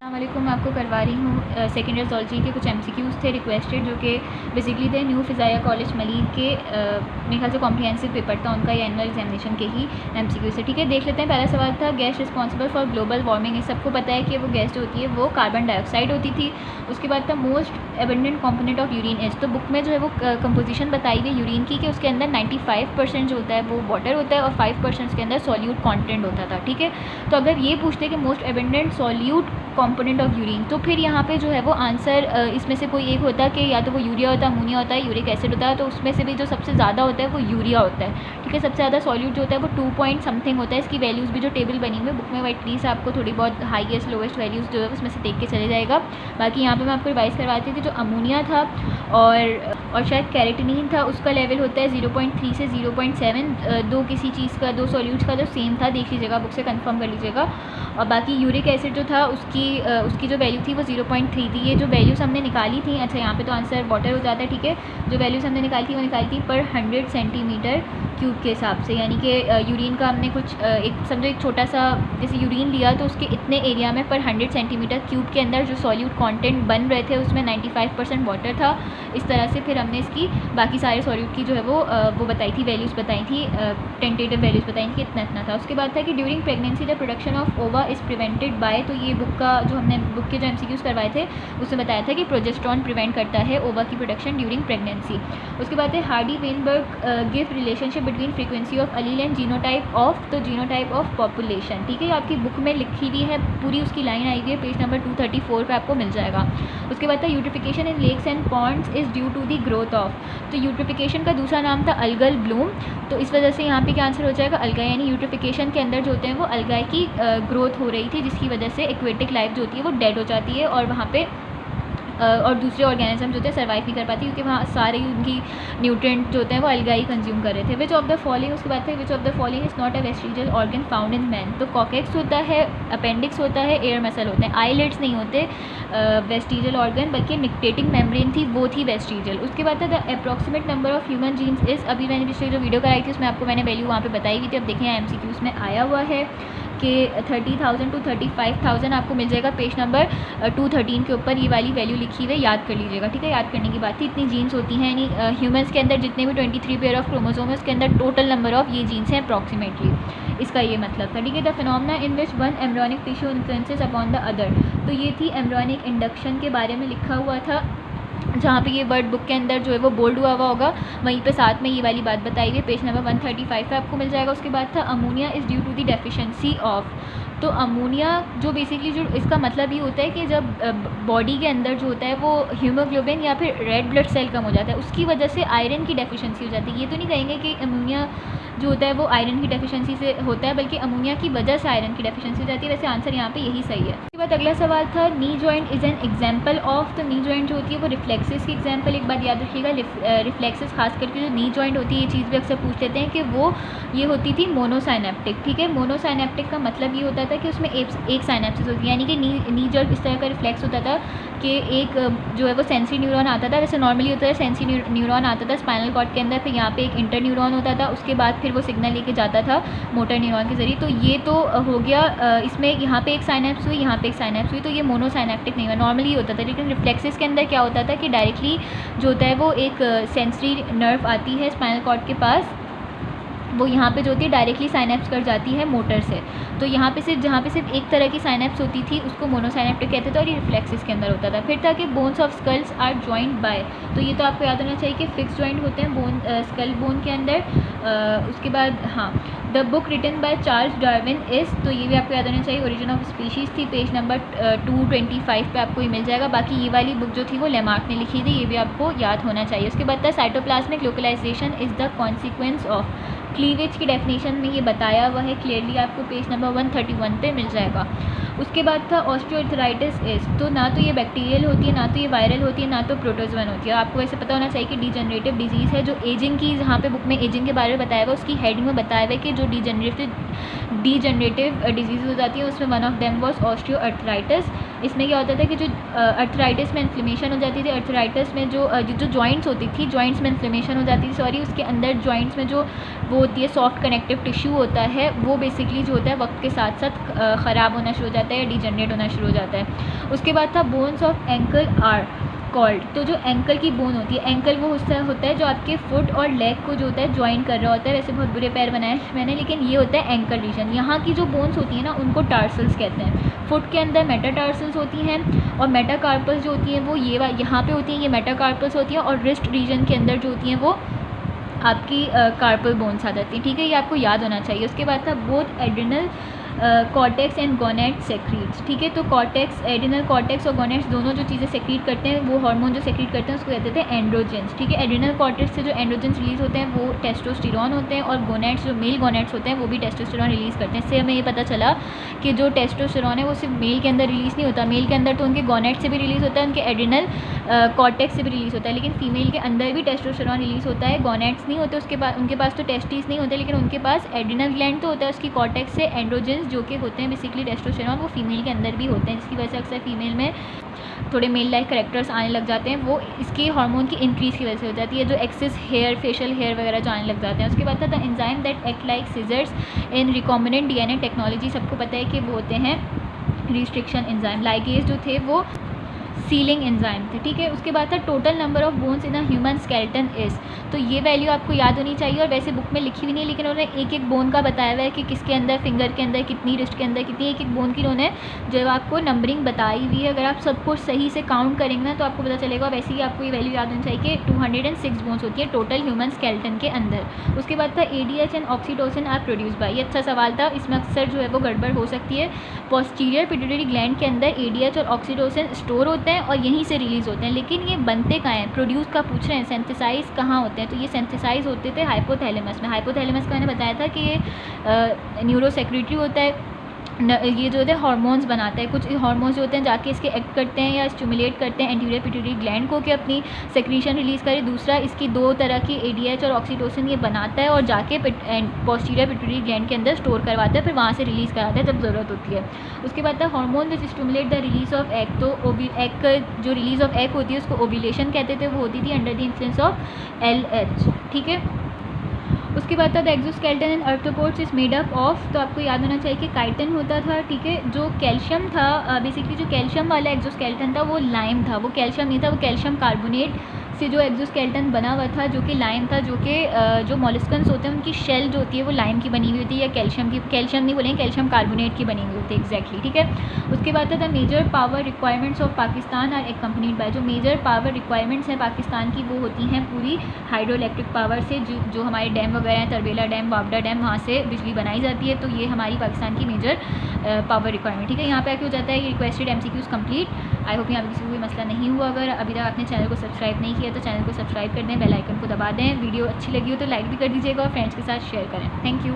अस्सलामुअलैकुम। मैं आपको करवा रही हूँ सेकेंड ईयर ज़ूलॉजी के कुछ एमसीक्यूज़ थे रिक्वेस्टेड, जो कि बेसिकली थे न्यू फ़िज़ाया कॉलेज मलीर के मेरे ख्याल से कॉम्प्रिहेंसिव पेपर था उनका, या एनुअल एग्जामिनेशन के ही एमसीक्यूज़ थे। ठीक है, देख लेते हैं। पहला सवाल था gas responsible for global warming. ये सबको पता है कि वो गैस जो होती है वो कार्बन डाइऑक्साइड होती थी। उसके बाद था most abundant component of urine is. तो बुक में जो है वो कंपोजिशन बताई हुई यूरिन की कि उसके अंदर 95% जो होता है वो वाटर होता है और 5% उसके अंदर सॉल्यूट कॉन्टेंट होता था। ठीक है, तो अगर ये पूछते कि most abundant solute component of urine, तो फिर यहाँ पे जो है वो आंसर इसमें से कोई एक होता है कि या तो वो यूरिया होता है, अमोनिया होता है, यूरिक एसिड होता है। तो उसमें से भी जो सबसे ज़्यादा होता है वो यूरिया होता है। ठीक है, सबसे ज़्यादा सॉल्यूट जो होता है वो 2 पॉइंट समथिंग होता है। इसकी वैल्यूज़ भी जो टेबल बनी हुई है बुक में, एटलीस्ट आपको थोड़ी बहुत हाईएस्ट लोवेस्ट वैल्यूज़ जो है उसमें से देख के चले जाएगा। बाकी यहाँ पर मैं आपको रिवाइज़ करवाती थी कि जो अमोनिया था और शायद कैरेटिनिन था, उसका लेवल होता है 0.3 से 0.7। दो किसी चीज़ का, दो सॉल्यूट्स का जो सेम था, देख लीजिएगा, बुक से कंफर्म कर लीजिएगा। और बाकी यूरिक एसिड जो था उसकी जो वैल्यू थी वो 0.3 थी। ये जो वैल्यूज़ हमने निकाली थी, अच्छा यहाँ पे तो आंसर वाटर हो जाता है। ठीक है, जो वैल्यूज़ हमने निकाली थी वो निकाली थी पर 100 सेंटीमीटर क्यूब के हिसाब से, यानी कि यूरिन का हमने कुछ एक समझो एक छोटा सा जैसे यूरिन लिया तो उसके इतने एरिया में पर 100 सेंटीमीटर क्यूब के अंदर जो सॉल्यूट कंटेंट बन रहे थे उसमें 95% वाटर था। इस तरह से फिर हमने इसकी बाकी सारे सॉल्यूट की जो है वो बताई थी, वैल्यूज़ बताई थी, टेंटेटिव वैल्यूज़ बताई थी कि इतना इतना था। उसके बाद था कि during pregnancy the production of ओवा इज़ प्रिवेंटेड बाय। तो ये बुक का जो हमने बुक के जो एमसीक्यूज़ करवाए थे उसमें बताया था कि प्रोजेस्टेरॉन प्रिवेंट करता है ओवा की प्रोडक्शन ड्यूरिंग प्रेगनेंसी। उसके बाद है Hardy Weinberg give relationship between frequency of allele and genotype of. तो जीनोटाइप ऑफ पॉपुलेशन, ठीक है, आपकी बुक में लिखी हुई है, पूरी उसकी लाइन आई हुई है, पेज नंबर 234 पे आपको मिल जाएगा। उसके बाद था eutrophication in lakes and ponds is due to the growth of. तो यूट्रिफिकेशन का दूसरा नाम था अलगल ब्लूम। तो इस वजह से यहाँ पे क्या आंसर हो जाएगा, अलगा, यानी यूट्रिफिकेशन के अंदर जो होते हैं वो अलगाई की ग्रोथ हो रही थी, जिसकी वजह से एक्वेटिक लाइफ जो होती है वो डेड हो जाती है और वहाँ पे और दूसरे ऑर्गेनिज्म जो होते हैं सर्वाइव नहीं कर पाती, क्योंकि वहाँ सारे उनकी न्यूट्रिएंट जो होते हैं वो अलगाई कंज्यूम कर रहे थे। विच ऑफ द फॉलोइंग, उसके बाद थे which of the following is not a vestigial organ found in man. तो कॉकेक्स होता है, अपेंडिक्स होता है, एयर मसल होते हैं, आईलिड्स नहीं होते वेस्टिजियल ऑर्गन, बल्कि निक्टेटिंग मेम्ब्रेन थी वो थी वेस्टिजियल। उसके बाद था the approximate number of human genes is. अभी मैंने पिछले जो वीडियो कराई थी उसमें आपको मैंने वैल्यू वहाँ पे बताई हुई थी। अब देखें एमसीक्यूज़ में आया हुआ है कि 30,000 to 35,000 आपको मिल जाएगा पेज नंबर 213 के ऊपर। ये वाली वैल्यू लिखी हुई है, याद कर लीजिएगा। ठीक है, याद करने की बात थी। इतनी जीन्स होती हैं, यानी ह्यूमंस के अंदर जितने भी 23 पेयर ऑफ क्रोमोसोम है उसके अंदर टोटल नंबर ऑफ ये जीन्स हैं अप्रॉक्सीमेटली, इसका ये मतलब था। ठीक है, the phenomena in which one embryonic tissue influences upon the other. तो ये थी एम्ब्रियोनिक इंडक्शन के बारे में लिखा हुआ था, जहाँ पे ये वर्ड बुक के अंदर जो है वो बोल्ड हुआ होगा, वहीं पे साथ में ये वाली बात बताई हुई है, पेज नंबर 135 पे आपको मिल जाएगा। उसके बाद था ammonia is due to the deficiency of. तो अमोनिया जो बेसिकली जो इसका मतलब ये होता है कि जब बॉडी के अंदर जो होता है वो हीमोग्लोबिन या फिर रेड ब्लड सेल कम हो जाता है, उसकी वजह से आयरन की डेफिशिएंसी हो जाती है। ये तो नहीं कहेंगे कि अमोनिया जो होता है वो आयरन की डेफिशिएंसी से होता है, बल्कि अमोनिया की वजह से आयरन की डेफिशिएंसी हो जाती है। वैसे आंसर यहाँ पे यही सही है। उसके बाद अगला सवाल था knee joint is an example of. तो नी जॉइंट जो होती है वो रिफ्लेक्सेस की एग्जाम्पल, एक बात याद रखिएगा, रिफ्लेक्सेस खास करके जो नी जॉइंट होती है, ये चीज़ भी अक्सर पूछ लेते हैं कि वो ये होती थी मोनोसाइनेप्टिक। ठीक है, मोनोसाइनेप्टिक का मतलब ये होता था कि उसमें एक साइनेप्सिस होती है, यानी कि नी जब इस तरह का रिफ्लेक्स होता था कि एक जो है वो सेंसरी न्यूरॉन आता था, वैसे नॉर्मली होता है सेंसरी न्यूरॉन आता था स्पाइनल कॉर्ड के अंदर, फिर यहाँ पे एक इंटर न्यूरॉन होता था, उसके बाद फिर वो सिग्नल लेके जाता था मोटर न्यूरॉन के जरिए। तो ये तो हो गया, इसमें यहाँ पे एक साइनेप्स हुई, यहाँ पे एक साइनेप्स हुई, तो ये मोनोसाइनेप्टिक नहीं हुआ, नॉर्मली होता था। लेकिन रिफ्लेक्सेस के अंदर क्या होता था कि डायरेक्टली जो होता है वो एक सेंसरी नर्व आती है स्पाइनल कॉर्ड के पास, वो यहाँ पे जो होती है डायरेक्टली साइनेप्स कर जाती है मोटर से। तो यहाँ पे सिर्फ जहाँ पे सिर्फ एक तरह की साइनेप्स होती थी उसको मोनोसाइनेप्टिक कहते थे और ये रिफ्लेक्सेस के अंदर होता था। फिर था कि bones of skulls are joint by. तो ये तो आपको याद होना चाहिए कि फिक्स जॉइंट होते हैं बोन स्कल बोन के अंदर। उसके बाद हाँ, the book written by Charles Darwin is. तो ये भी आपको याद होना चाहिए, ओरिजिन ऑफ स्पीशीज़ थी, पेज नंबर 225 पे आपको ये मिल जाएगा। बाकी ये वाली बुक जो थी वो लेमार्क ने लिखी थी, ये भी आपको याद होना चाहिए। उसके बाद था cytoplasmic localisation is the consequence of. Cleavage की डेफिनेशन में ये बताया हुआ है क्लियरली, आपको पेज नंबर 131 पे मिल जाएगा। उसके बाद था ऑस्टियोआर्थराइटिस इज। तो ना तो ये बैक्टीरियल होती है, ना तो ये वायरल होती है, ना तो प्रोटोजोअन होती है। आपको वैसे पता होना चाहिए कि डीजनरेटिव डिजीज़ है, जो एजिंग की, जहाँ पे बुक में एजिंग के बारे में बताया हुआ, उसकी हेडिंग में बताया हुआ है कि जो डीजनरेटिव डिजीज़ हो जाती है उसमें one of them was osteoarthritis. इसमें क्या होता था कि जो अर्थराइटिस में इन्फ्लेमेशन हो जाती थी, अर्थराइटिस में जो जॉइंट्स होती थी, जॉइंट्स में इन्फ्लेमेशन हो जाती थी, सॉरी, उसके अंदर जॉइंट्स में जो वो होती है सॉफ्ट कनेक्टिव टिश्यू होता है, वो बेसिकली जो होता है वक्त के साथ साथ ख़राब होना शुरू हो जाता है। जाता है या डिजनरेट होना शुरू हो जाता है। उसके बाद था bones of ankle are called. तो जो एंकल की बोन होती है, एंकल वो होता है जो आपके फुट और लेग को जो होता है ज्वाइन कर रहा होता है। वैसे बहुत बुरे पैर बनाए मैंने, लेकिन ये होता है एंकल रीजन। यहाँ की जो बोन्स होती है ना उनको टार्सल्स कहते हैं। फुट के अंदर मेटाटार्सल्स होती हैं और मेटाकार्पल्स जो होती हैं वो ये यहाँ पे होती हैं, ये मेटाकार्पल्स होती हैं। और रिस्ट रीजन के अंदर जो होती हैं वो आपकी कार्पल बोन्स आ जाती हैं। ठीक है, ये आपको याद होना चाहिए। उसके बाद था both adrenal cortex and gonads secretes. ठीक है, तो कॉर्टेक्स, एड्रिनल कॉर्टेक्स और गोनेट्स दोनों जो चीज़ें सेक्रीट करते हैं, वो हार्मोन जो सेक्रीट करते हैं उसको कहते हैं एंड्रोजेंस। ठीक है, एड्रिनल कॉर्टेक्स से जो एंड्रोजेंस रिलीज़ होते हैं वो टेस्टोस्टेरॉन होते हैं, और गोनेट्स जो मेल गोनेट्स होते हैं वो भी टेस्टोस्टेरॉन रिलीज़ करते हैं। इससे हमें ये पता चला कि जो टेस्टोस्टेरॉन है वो सिर्फ मेल के अंदर रिलीज़ नहीं होता, मेल के अंदर तो उनके गोनेट्स से भी रिलीज़ होता है, उनके एड्रिनल कॉर्टेक्स से भी रिलीज़ होता है, लेकिन फीमेल के अंदर भी टेस्टोस्टेरॉन रिलीज़ होता है। गोनेट्स नहीं होते उसके पास, उनके पास तो टेस्टिस नहीं होते, लेकिन उनके पास एड्रिनल ग्लैंड तो होता है। उसकी कॉर्टेक्स से एंड्रोजेंस जो कि होते हैं बेसिकली टेस्टोस्टेरॉन, वो फीमेल के अंदर भी होते हैं, जिसकी वजह से अक्सर फीमेल में थोड़े मेल लाइक कैरेक्टर्स आने लग जाते हैं। वो इसके हार्मोन की इंक्रीज़ की वजह से हो जाती है, जो एक्सेस हेयर, फेशियल हेयर वगैरह जो आने लग जाते हैं। उसके बाद था enzyme that act like scissors in recombinant DNA technology. सबको पता है कि वो होते हैं रिस्ट्रिक्शन एंजाइम। लाइगेज जो थे वो सीलिंग एंजाइम थे। ठीक है, उसके बाद था total number of bones in a human skeleton is. तो ये वैल्यू आपको याद होनी चाहिए, और वैसे बुक में लिखी हुई नहीं, लेकिन उन्होंने एक एक बोन का बताया हुआ है कि किसके अंदर, फिंगर के अंदर कितनी, रिस्ट के अंदर कितनी, एक एक बोन की उन्होंने जो आपको नंबरिंग बताई हुई है। अगर आप सबको सही से काउंट करेंगे ना तो आपको पता चलेगा। वैसे ही आपको ये वैल्यू याद होनी चाहिए कि 206 बोन्स होती है टोटल ह्यूमन स्केलेटन के अंदर। उसके बाद था ADH and oxytocin are produce by. ये अच्छा सवाल था, इसमें अक्सर जो है वो गड़बड़ हो सकती है। पोस्टीरियर पिट्यूटरी ग्लैंड के अंदर ADH और ऑक्सीटोसिन स्टोर होते हैं और यहीं से रिलीज़ होते हैं, लेकिन ये बनते कहाँ हैं, प्रोड्यूस का पूछ रहे हैं, सिंथेसाइज कहाँ होते हैं। तो ये सिंथेसाइज होते थे हाइपोथैलेमस में। हाइपोथैलेमस का मैंने बताया था कि ये न्यूरो सेक्रेटरी होता है, ये जो होते हैं हार्मोन्स बनाता है। कुछ हार्मोन्स जो होते हैं जाके इसके एक्ट करते हैं या स्टिमुलेट करते हैं एंटीरियर पिट्यूटरी ग्लैंड को कि अपनी सेक्रीशन रिलीज़ करे। दूसरा, इसकी दो तरह की ADH और ऑक्सीटोसिन ये बनाता है और जाके पोस्टीरियर पिट्यूटरी ग्लैंड के अंदर स्टोर करवाता है, फिर वहाँ से रिलीज़ कराता है जब ज़रूरत होती है। उसके बाद hormone which stimulate the release of egg. तो एग जो रिलीज़ ऑफ एग होती है उसको ओव्यूलेशन कहते थे, वो होती थी under the influence of LH। ठीक है, उसके बाद था the exoskeleton and arthropods is made up of. तो आपको याद होना चाहिए कि काइटिन होता था। ठीक है, जो कैल्शियम था, बेसिकली जो कैल्शियम वाला एक्सोस्केलेटन था वो लाइम था, वो कैल्शियम नहीं था, वो कैल्शियम कार्बोनेट से जो एक्सोस्केलेटन बना हुआ था जो कि लाइम था, जो कि जो मॉलिस्कन्स होते हैं उनकी शेल जो होती है वो लाइम की बनी हुई होती है, या कैल्शियम नहीं बोलेंगे, कैल्शियम कार्बोनेट की बनी हुई होती है एग्जैक्टली। ठीक है, उसके बाद था major power requirements of Pakistan are accompanied by. जो मेजर पावर रिक्वायरमेंट्स हैं पाकिस्तान की वो होती हैं पूरी हाइड्रो इलेक्ट्रिक पावर से, जो हमारे डैम वगैरह हैं, तरबेला डैम, बावडा डैम, वहाँ से बिजली बनाई जाती है। तो ये हमारी पाकिस्तान की मेजर पावर रिक्वायरमेंट। ठीक है, यहाँ पे आके हो जाता है ये requested MCQs complete. I hope यहाँ पे किसी को कोई मसला नहीं हुआ। अगर अभी तक आपने चैनल को सब्सक्राइब नहीं किया तो चैनल को सब्सक्राइब कर दें, बेल आइकन को दबा दें। वीडियो अच्छी लगी हो तो लाइक भी कर दीजिएगा और फ्रेंड्स के साथ शेयर करें। Thank you.